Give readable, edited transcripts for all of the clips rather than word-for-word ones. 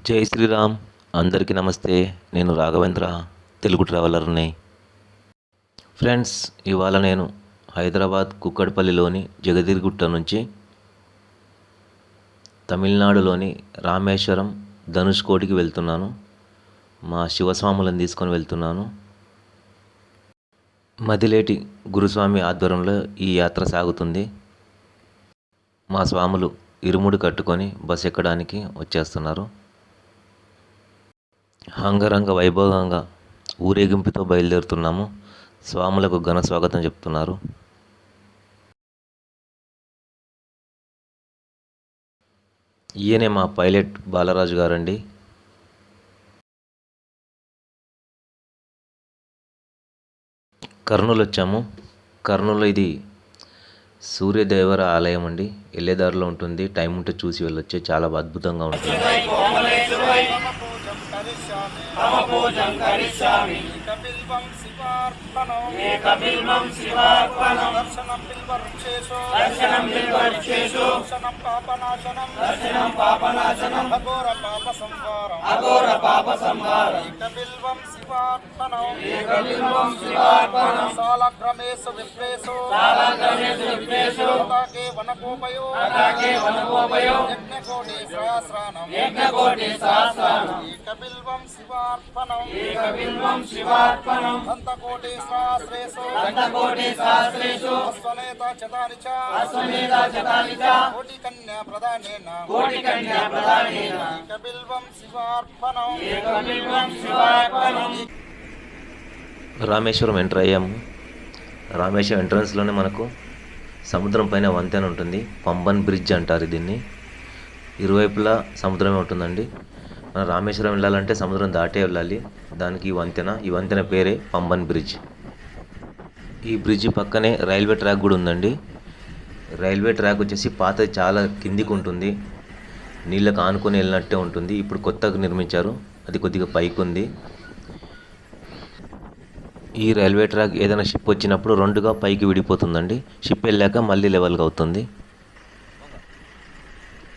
జై శ్రీరామ్. అందరికీ నమస్తే. నేను రాఘవేంద్ర, తెలుగు ట్రావెలర్ని. ఫ్రెండ్స్, ఇవాళ నేను హైదరాబాద్ కుక్కడపల్లిలోని జగదిరిగుట్ట నుంచి తమిళనాడులోని రామేశ్వరం ధనుష్కోటికి వెళ్తున్నాను. మా శివస్వాములను తీసుకొని వెళ్తున్నాను. మదిలేటి గురుస్వామి ఆధ్వర్యంలో ఈ యాత్ర సాగుతుంది. మా స్వాములు ఇరుముడి కట్టుకొని బస్ ఎక్కడానికి వచ్చేస్తున్నారు. అంగరంగ వైభవంగా ఊరేగింపుతో బయలుదేరుతున్నాము. స్వాములకు ఘన స్వాగతం చెప్తున్నారు. ఈయనే మా పైలట్ బాలరాజు గారండి. కర్నూలు వచ్చాము. కర్నూలు ఇది సూర్యదేవర ఆలయం అండి. వెళ్ళేదారిలో ఉంటుంది. టైం ఉంటే చూసి వెళ్ళొచ్చు. చాలా అద్భుతంగా ఉంటుంది. పూజం కరిష్యామి ఏకబిల్వం శివార్పణం దర్శనం బిల్వృక్షేషు దర్శనం పాపనాశనం అఘోర పాప సంహారం ఏకబిల్వం శివార్పణం సాలగ్రమేషు విప్రేషు తదాకే వనకోపయో యజ్ఞకోటి సహస్రానం ఏకబిల్వం శివార్పణం దంతకోటి సహస్రేషు అశ్వనేత చతాని చ కోటి కన్యా ప్రదానేన ఏకబిల్వం శివార్పణం రామేశ్వరం ఎంటర్ అయ్యాము. రామేశ్వరం ఎంట్రన్స్లోనే మనకు సముద్రం పైన వంతెన ఉంటుంది. పంబన్ బ్రిడ్జ్ అంటారు దీన్ని. ఇరువైపులా సముద్రమే ఉంటుందండి. మనం రామేశ్వరం వెళ్ళాలంటే సముద్రం దాటే వెళ్ళాలి. దానికి ఈ వంతెన పేరే పంబన్ బ్రిడ్జ్. ఈ బ్రిడ్జ్ పక్కనే రైల్వే ట్రాక్ కూడా ఉందండి. రైల్వే ట్రాక్ వచ్చేసి పాతది, చాలా కిందికి ఉంటుంది. నీళ్ళకు ఆనుకొని వెళ్ళినట్టే ఉంటుంది. ఇప్పుడు కొత్తగా నిర్మించారు. అది కొద్దిగా పైకి ఉంది. ఈ రైల్వే ట్రాక్ ఏదైనా షిప్ వచ్చినప్పుడు రెండుగా పైకి విడిపోతుందండి. షిప్ వెళ్ళాక మళ్ళీ లెవెల్గా అవుతుంది.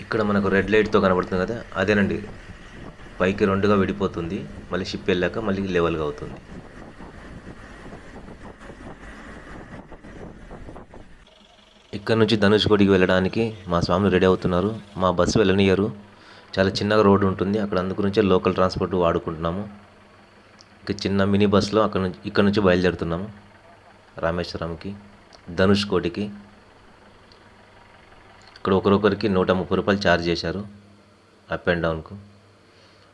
ఇక్కడ మనకు రెడ్ లైట్తో కనబడుతుంది కదా, అదేనండి. పైకి రెండుగా విడిపోతుంది. మళ్ళీ షిప్ వెళ్ళాక మళ్ళీ లెవెల్గా అవుతుంది. ఇక్కడ నుంచి ధనుష్కోటికి వెళ్ళడానికి మా స్వామి రెడీ అవుతున్నారు. మా బస్సు వెళ్ళనియరు. చాలా చిన్నగా రోడ్డు ఉంటుంది అక్కడ. అందుగురించే లోకల్ ట్రాన్స్పోర్ట్ వాడుకుంటున్నాము. ఇక చిన్న మినీ బస్సులో ఇక్కడ నుంచి బయలుదేరుతున్నాము రామేశ్వరంకి, ధనుష్కోటికి. ఇక్కడ ఒకరొకరికి 130 రూపాయలు ఛార్జ్ చేశారు అప్ అండ్ డౌన్కు.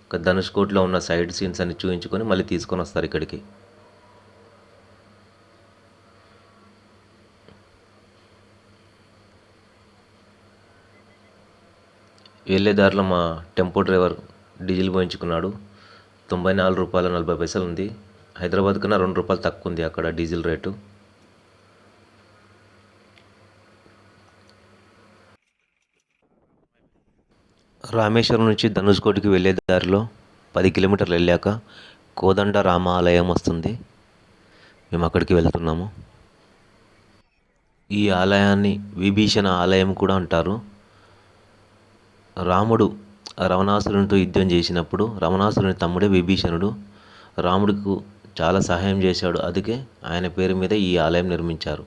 ఒక ధనుష్కోటిలో ఉన్న సైడ్ సీన్స్ అన్ని చూపించుకొని మళ్ళీ తీసుకొని వస్తారు ఇక్కడికి. వెళ్ళేదారిలో మా టెంపో డ్రైవర్ డీజిల్ పోయించుకున్నాడు. 94 రూపాయల 40 పైసలు ఉంది. హైదరాబాద్ కన్నా 2 రూపాయలు తక్కువ ఉంది అక్కడ డీజిల్ రేటు. రామేశ్వరం నుంచి ధనుష్కోటికి వెళ్ళే దారిలో 10 కిలోమీటర్లు వెళ్ళాక కోదండ రామాలయం వస్తుంది. మేము అక్కడికి వెళ్తున్నాము. ఈ ఆలయాన్ని విభీషణ ఆలయం కూడా అంటారు. రాముడు రావణాసురునితో యుద్ధం చేసినప్పుడు రావణాసురుని తమ్ముడే విభీషణుడు. రాముడికి చాలా సహాయం చేశాడు. అందుకే ఆయన పేరు మీద ఈ ఆలయం నిర్మించారు.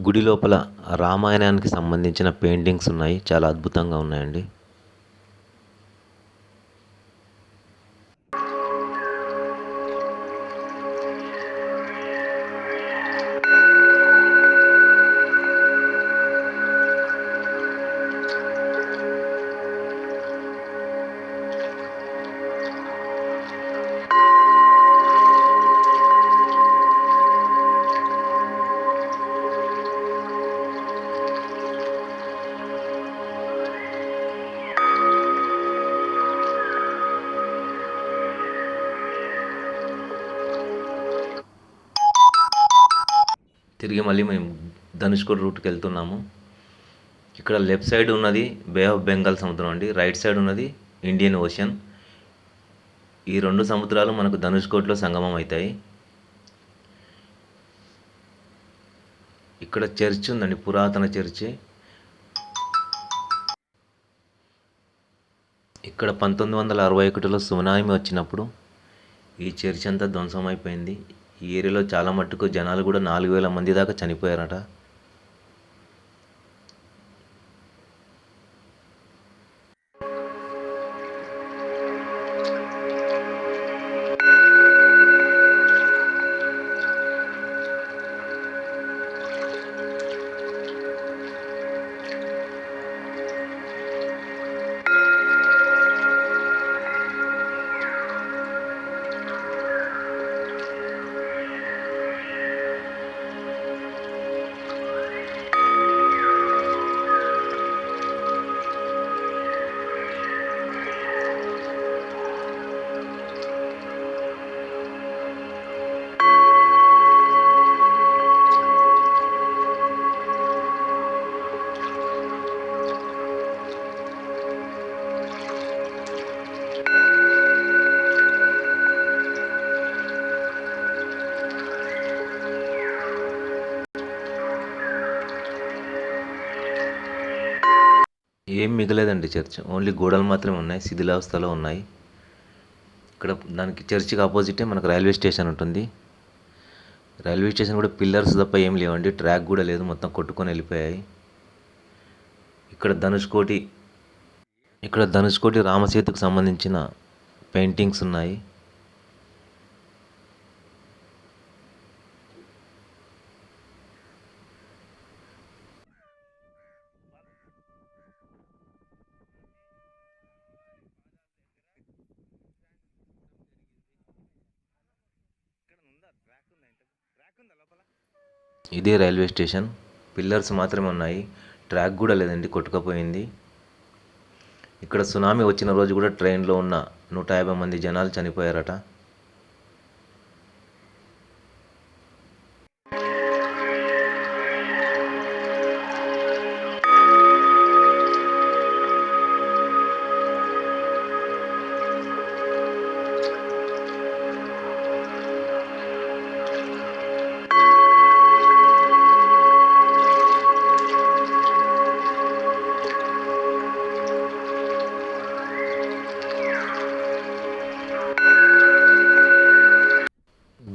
గుడి లోపల రామాయణానికి సంబంధించిన పెయింటింగ్స్ ఉన్నాయి, చాలా అద్భుతంగా ఉన్నాయండి. తిరిగి మళ్ళీ మేము ధనుష్కోటి రూట్కి వెళ్తున్నాము. ఇక్కడ లెఫ్ట్ సైడ్ ఉన్నది బే ఆఫ్ బెంగాల్ సముద్రం అండి, రైట్ సైడ్ ఉన్నది ఇండియన్ ఓషన్. ఈ రెండు సముద్రాలు మనకు ధనుష్కోటిలో సంగమం అవుతాయి. ఇక్కడ చర్చ్ ఉందండి, పురాతన చర్చి. ఇక్కడ 1961లో సునామీ వచ్చినప్పుడు ఈ చర్చ్ అంతా ధ్వంసం అయిపోయింది. ఈ ఏరియాలో చాలా మట్టుకు జనాలు కూడా 4000 మంది దాకా చనిపోయారట. ఏం మిగలేదండి చర్చ్, ఓన్లీ గోడలు మాత్రమే ఉన్నాయి, శిథిలావస్థలో ఉన్నాయి. ఇక్కడ దానికి చర్చికి ఆపోజిటే మనకు రైల్వే స్టేషన్ ఉంటుంది. రైల్వే స్టేషన్ కూడా పిల్లర్స్ తప్ప ఏం లేవండి, ట్రాక్ కూడా లేదు, మొత్తం కొట్టుకొని వెళ్ళిపోయాయి. ఇక్కడ ధనుష్కోటి రామసేతుకు సంబంధించిన పెయింటింగ్స్ ఉన్నాయి. ఇదే రైల్వే స్టేషన్, పిల్లర్స్ మాత్రమే ఉన్నాయి, ట్రాక్ కూడా లేదండి, కొట్టుకుపోయింది. ఇక్కడ సునామీ వచ్చిన రోజు కూడా ట్రైన్లో ఉన్న 150 మంది జనాలు చనిపోయారట.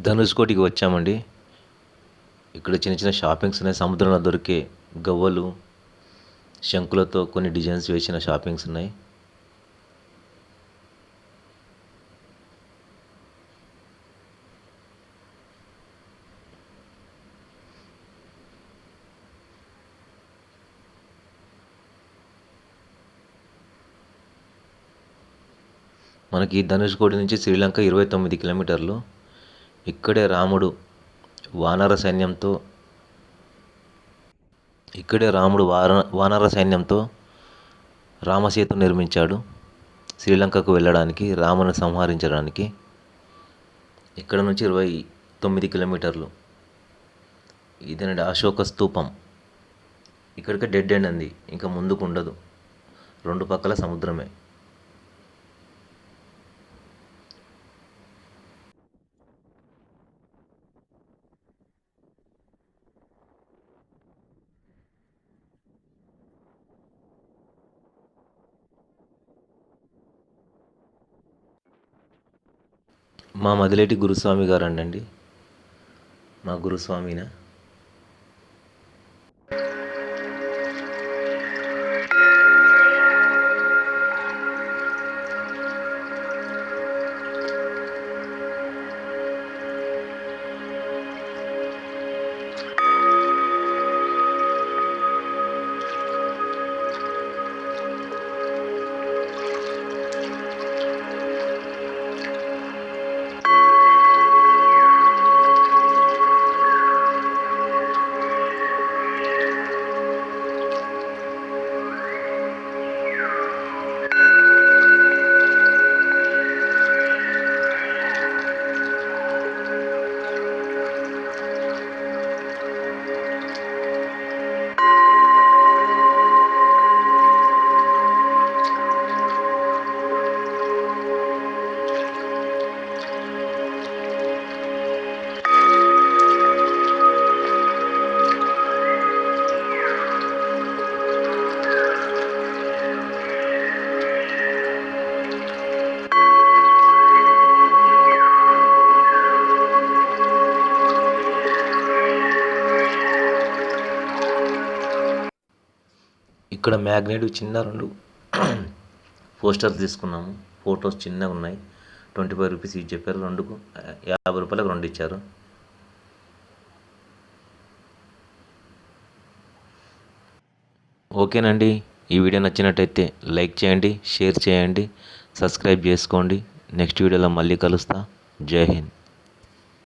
ధనుష్కోటికి వచ్చామండి. ఇక్కడ చిన్న చిన్న షాపింగ్స్ ఉన్నాయి, సముద్రంలో దొరికే గవ్వలు, శంకులతో కొన్ని డిజైన్స్ వేసిన షాపింగ్స్ ఉన్నాయి. మనకి ధనుష్కోటి నుంచి శ్రీలంక 29 కిలోమీటర్లు. ఇక్కడే రాముడు వానర సైన్యంతో రామసేతు నిర్మించాడు శ్రీలంకకు వెళ్ళడానికి, రాముని సంహరించడానికి. ఇక్కడ నుంచి 29 కిలోమీటర్లు. ఇదేనండి అశోక స్తూపం. ఇక్కడికి డెడ్ ఎండ్ అంది, ఇంకా ముందుకు ఉండదు, రెండు పక్కల సముద్రమే. మా మదిలేటి గురుస్వామి గారు అండి, మా గురుస్వామినా. ఇక్కడ మ్యాగ్నెట్ చిన్న 2 పోస్టర్స్ తీసుకున్నాము. ఫొటోస్ చిన్నగా ఉన్నాయి. 25 రూపీస్ ఇచ్చి చెప్పారు. 2కు 50 రూపాయలకు 2 ఇచ్చారు. ఓకేనండి. ఈ వీడియో నచ్చినట్టయితే లైక్ చేయండి, షేర్ చేయండి, సబ్స్క్రైబ్ చేసుకోండి. నెక్స్ట్ వీడియోలో మళ్ళీ కలుస్తా. జై హింద్.